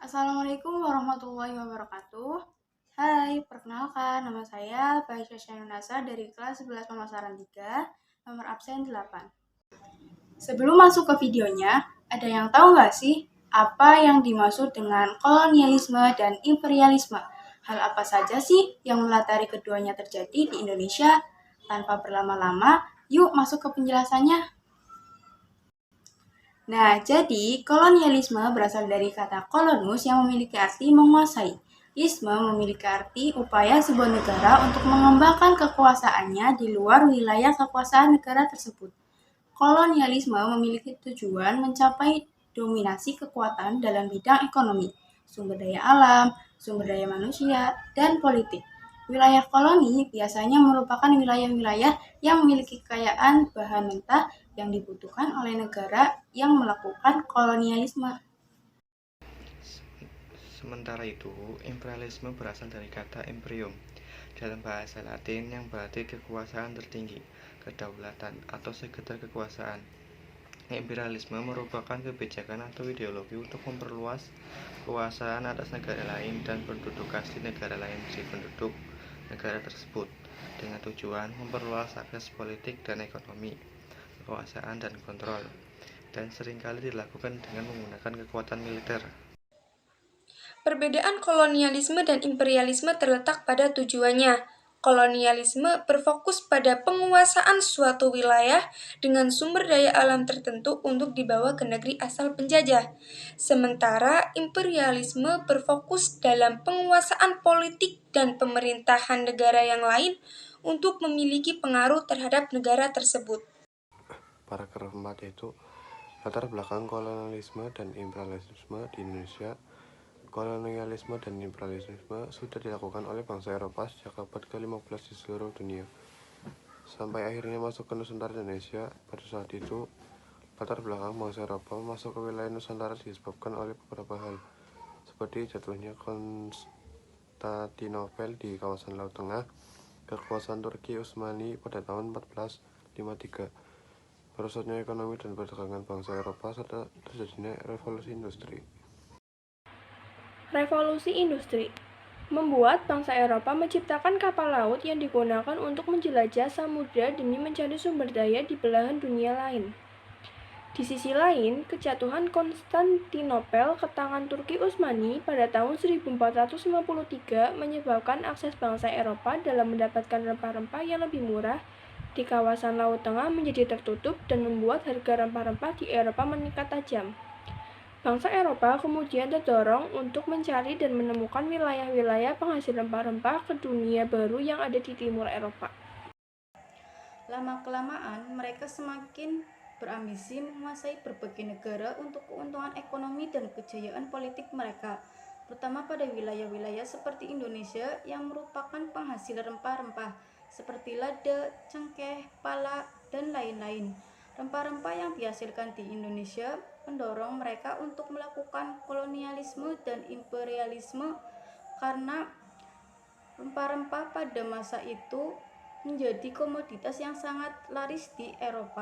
Assalamualaikum warahmatullahi wabarakatuh. Hai, perkenalkan nama saya Baisya Syahnunasa dari kelas 11 pemasaran 3, nomor absen 8. Sebelum masuk ke videonya, ada yang tahu nggak sih apa yang dimaksud dengan kolonialisme dan imperialisme? Hal apa saja sih yang melatari keduanya terjadi di Indonesia? Tanpa berlama-lama, yuk masuk ke penjelasannya. Nah, jadi kolonialisme berasal dari kata kolonus yang memiliki arti menguasai. Isme memiliki arti upaya sebuah negara untuk mengembangkan kekuasaannya di luar wilayah kekuasaan negara tersebut. Kolonialisme memiliki tujuan mencapai dominasi kekuatan dalam bidang ekonomi, sumber daya alam, sumber daya manusia, dan politik. Wilayah koloni biasanya merupakan wilayah-wilayah yang memiliki kekayaan bahan mentah yang dibutuhkan oleh negara yang melakukan kolonialisme. Sementara itu, imperialisme berasal dari kata imperium dalam bahasa Latin yang berarti kekuasaan tertinggi, kedaulatan, atau sekedar kekuasaan. Imperialisme merupakan kebijakan atau ideologi untuk memperluas kekuasaan atas negara lain dan penduduk asli negara lain menjadi penduduk negara tersebut dengan tujuan memperluas akses politik dan ekonomi, kekuasaan dan kontrol, dan seringkali dilakukan dengan menggunakan kekuatan militer. Perbedaan kolonialisme dan imperialisme terletak pada tujuannya. Kolonialisme berfokus pada penguasaan suatu wilayah dengan sumber daya alam tertentu untuk dibawa ke negeri asal penjajah. Sementara imperialisme berfokus dalam penguasaan politik dan pemerintahan negara yang lain untuk memiliki pengaruh terhadap negara tersebut. Paragraf 4 yaitu latar belakang kolonialisme dan imperialisme di Indonesia. Kolonialisme dan imperialisme sudah dilakukan oleh bangsa Eropa sejak abad ke-15 di seluruh dunia, sampai akhirnya masuk ke Nusantara Indonesia. Pada saat itu, latar belakang bangsa Eropa masuk ke wilayah Nusantara disebabkan oleh beberapa hal, seperti jatuhnya Konstantinopel di kawasan Laut Tengah, kekuasaan Turki Utsmani pada tahun 1453, merosotnya ekonomi dan perdagangan bangsa Eropa, serta terjadinya revolusi industri. Revolusi industri membuat bangsa Eropa menciptakan kapal laut yang digunakan untuk menjelajah samudra demi mencari sumber daya di belahan dunia lain. Di sisi lain, kejatuhan Konstantinopel ke tangan Turki Utsmani pada tahun 1453 menyebabkan akses bangsa Eropa dalam mendapatkan rempah-rempah yang lebih murah di kawasan Laut Tengah menjadi tertutup dan membuat harga rempah-rempah di Eropa meningkat tajam. Bangsa Eropa kemudian terdorong untuk mencari dan menemukan wilayah-wilayah penghasil rempah-rempah ke dunia baru yang ada di timur Eropa. Lama-kelamaan, mereka semakin berambisi menguasai berbagai negara untuk keuntungan ekonomi dan kejayaan politik mereka, terutama pada wilayah-wilayah seperti Indonesia yang merupakan penghasil rempah-rempah seperti lada, cengkeh, pala, dan lain-lain. Rempah-rempah yang dihasilkan di Indonesia mendorong mereka untuk melakukan kolonialisme dan imperialisme karena rempah-rempah pada masa itu menjadi komoditas yang sangat laris di Eropa.